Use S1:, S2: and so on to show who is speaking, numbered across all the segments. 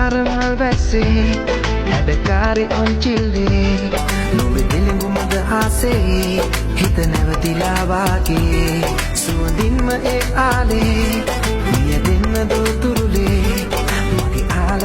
S1: අරහල් වැස්සේ හැඩකාරි ඔංචිල්ලේ නොබෙ දිලිඟු මග ආසේ හිත නැවතිලා වාගේ සුවඳින්ම ඒ ආලේ මිය දෙන්න දෝතුරුලේ මගේ ආල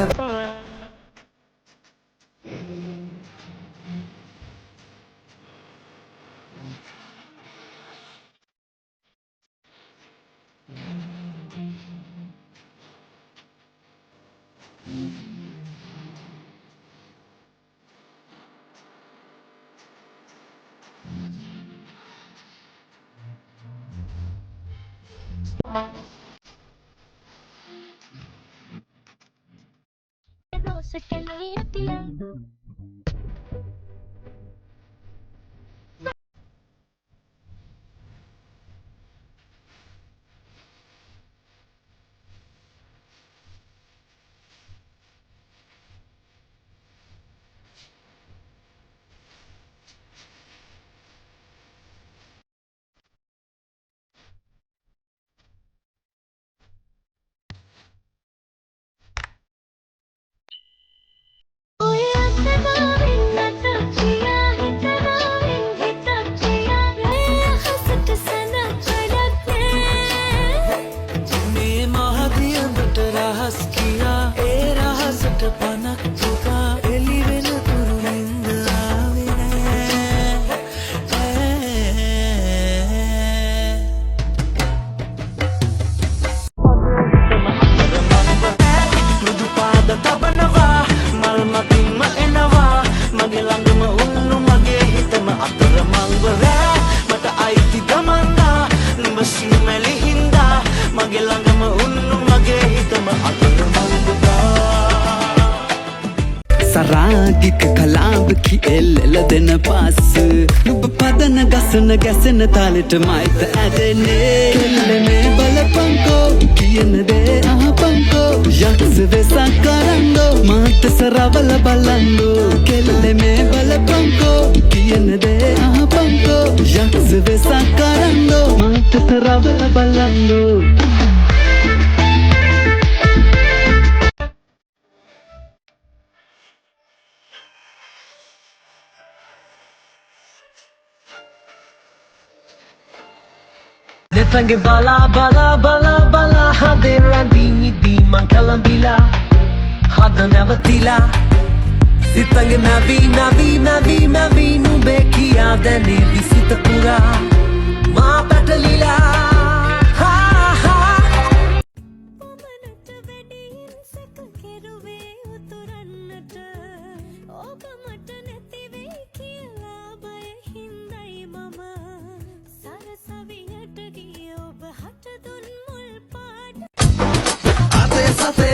S1: සරාගික කලාව කියෙල්ලෙල දෙන පස්ස නුබ පදන ගසන ගැසෙන තාලෙට මයිත ඇදෙන්නේ කෙල්ලනේ බලපංකෝ කියන දේ අහපංකෝ යක්ස වෙසක් කරන්නෝ මාත සරවල බලන්නෝ කෙල්ලනේ බලපංකෝ කියන දේ අහපංකෝ යක්ස Vesak කරන්නෝ මාත සරවල බලන්නෝ Netange bala bala bala bala hade randini di mankalambila hada navatila sitange navi navi navi navi nube kiya dane visita pura ma patalila ha ha pamanata vediyin saka keruve uturannata okamata nethi ve kiyala bay hindai mama sarasaviyata giya oba hata dun mul paad ate sate